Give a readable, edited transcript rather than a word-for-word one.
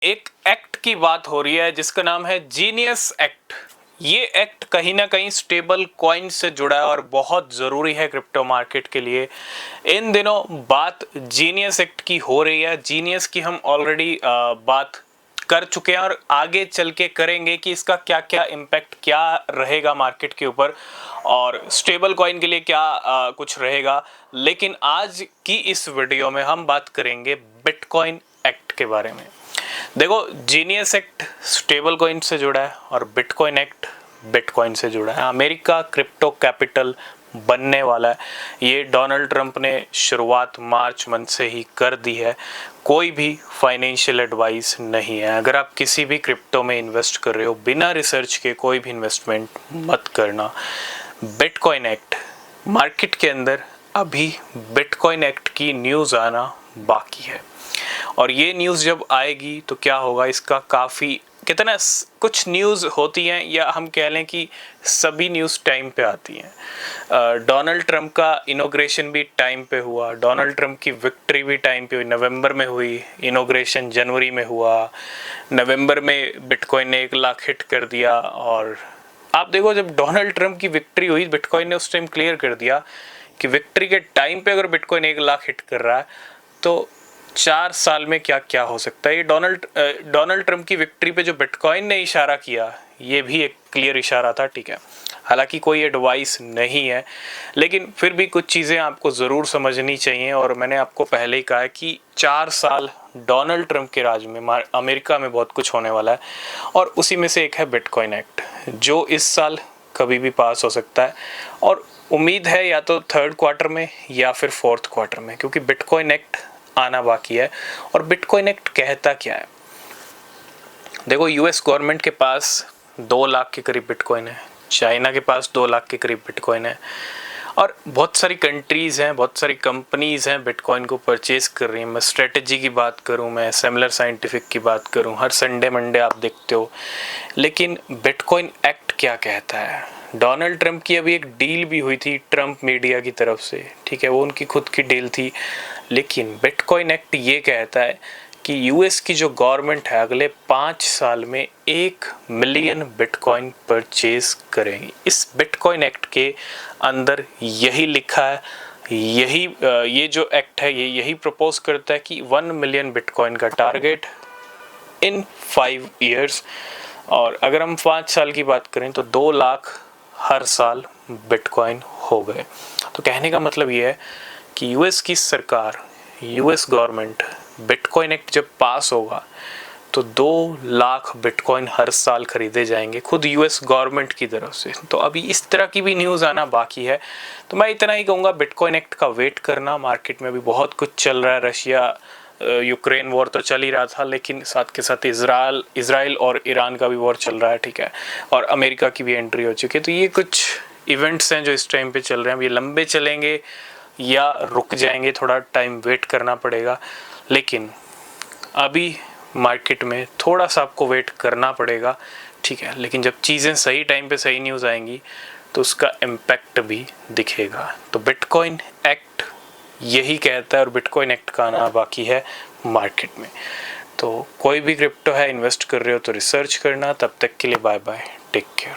एक एक्ट की बात हो रही है जिसका नाम है जीनियस एक्ट। ये एक्ट कहीं ना कहीं स्टेबल कॉइन से जुड़ा है और बहुत ज़रूरी है क्रिप्टो मार्केट के लिए। इन दिनों बात जीनियस एक्ट की हो रही है। जीनियस की हम ऑलरेडी बात कर चुके हैं और आगे चल के करेंगे कि इसका क्या क्या इम्पैक्ट क्या रहेगा मार्केट के ऊपर और स्टेबल कॉइन के लिए क्या कुछ रहेगा। लेकिन आज की इस वीडियो में हम बात करेंगे बिटकॉइन एक्ट के बारे में। देखो, जीनियस एक्ट स्टेबल कॉइन से जुड़ा है और बिटकॉइन एक्ट बिटकॉइन से जुड़ा है। अमेरिका क्रिप्टो कैपिटल बनने वाला है। ये डोनाल्ड ट्रंप ने शुरुआत मार्च मंथ से ही कर दी है। कोई भी फाइनेंशियल एडवाइस नहीं है। अगर आप किसी भी क्रिप्टो में इन्वेस्ट कर रहे हो, बिना रिसर्च के कोई भी इन्वेस्टमेंट मत करना। बिटकॉइन एक्ट मार्केट के अंदर अभी बिटकॉइन एक्ट की न्यूज़ आना बाकी है और ये न्यूज़ जब आएगी तो क्या होगा, इसका काफ़ी कितना कुछ न्यूज़ होती हैं या हम कह लें कि सभी न्यूज़ टाइम पे आती हैं। डोनाल्ड ट्रंप का इनॉग्रेशन भी टाइम पे हुआ, डोनाल्ड ट्रंप की विक्ट्री भी टाइम पे हुई, नवंबर में हुई। इनॉग्रेशन जनवरी में हुआ, नवंबर में बिटकॉइन ने 1 लाख हिट कर दिया। और आप देखो, जब डोनाल्ड ट्रंप की विक्ट्री हुई, बिटकॉइन ने उस टाइम क्लियर कर दिया कि विक्ट्री के टाइम पे अगर बिटकॉइन 1 लाख हिट कर रहा है तो 4 साल में क्या क्या हो सकता है। ये डोनाल्ड ट्रंप की विक्ट्री पे जो बिटकॉइन ने इशारा किया, ये भी एक क्लियर इशारा था, ठीक है। हालांकि कोई एडवाइस नहीं है, लेकिन फिर भी कुछ चीज़ें आपको ज़रूर समझनी चाहिए। और मैंने आपको पहले ही कहा है कि 4 साल डोनाल्ड ट्रंप के राज में अमेरिका में बहुत कुछ होने वाला है और उसी में से एक है बिटकॉइन एक्ट, जो इस साल कभी भी पास हो सकता है। और उम्मीद है या तो 3rd क्वार्टर में या फिर 4th क्वार्टर में, क्योंकि बिटकॉइन एक्ट आना बाकी है। और बिटकॉइन एक्ट कहता क्या है? देखो, यूएस गवर्नमेंट के पास 2 लाख के करीब बिटकॉइन है, चाइना के पास 2 लाख के करीब बिटकॉइन है और बहुत सारी कंट्रीज़ हैं, बहुत सारी कंपनीज़ हैं बिटकॉइन को परचेज कर रही हैं। मैं स्ट्रेटजी की बात करूं, मैं सिमिलर साइंटिफिक की बात करूं, हर संडे मंडे आप देखते हो। लेकिन बिटकॉइन एक्ट क्या कहता है? डोनाल्ड ट्रंप की अभी एक डील भी हुई थी ट्रंप मीडिया की तरफ से, ठीक है, वो उनकी खुद की डील थी। लेकिन बिटकॉइन एक्ट ये कहता है कि यूएस की जो गवर्नमेंट है अगले 5 साल में 1 मिलियन बिटकॉइन परचेज करेंगी। इस बिटकॉइन एक्ट के अंदर यही लिखा है, यही ये जो एक्ट है ये यही प्रपोज करता है कि 1 मिलियन बिटकॉइन का टारगेट इन 5 ईयर्स। और अगर हम 5 साल की बात करें तो 2 लाख हर साल बिटकॉइन हो गए। तो कहने का मतलब ये है कि यूएस की सरकार, यूएस गवर्नमेंट, बिटकॉइन एक्ट जब पास होगा तो 2 लाख बिटकॉइन हर साल खरीदे जाएंगे खुद यूएस गवर्नमेंट की तरफ से। तो अभी इस तरह की भी न्यूज़ आना बाकी है। तो मैं इतना ही कहूँगा, बिटकॉइन एक्ट का वेट करना। मार्केट में अभी बहुत कुछ चल रहा है। रशिया यूक्रेन वॉर तो चल ही रहा था, लेकिन साथ के साथ इजराइल और ईरान का भी वॉर चल रहा है, ठीक है, और अमेरिका की भी एंट्री हो चुकी है। तो ये कुछ इवेंट्स हैं जो इस टाइम पे चल रहे हैं। ये लंबे चलेंगे या रुक जाएंगे, थोड़ा टाइम वेट करना पड़ेगा। लेकिन अभी मार्केट में थोड़ा सा आपको वेट करना पड़ेगा, ठीक है। लेकिन जब चीज़ें सही टाइम पे सही न्यूज़ आएंगी तो उसका इम्पैक्ट भी दिखेगा। तो बिटकॉइन एक्ट यही कहता है और बिटकॉइन एक्ट का आना बाकी है मार्केट में। तो कोई भी क्रिप्टो है, इन्वेस्ट कर रहे हो तो रिसर्च करना। तब तक के लिए बाय बाय, टेक केयर।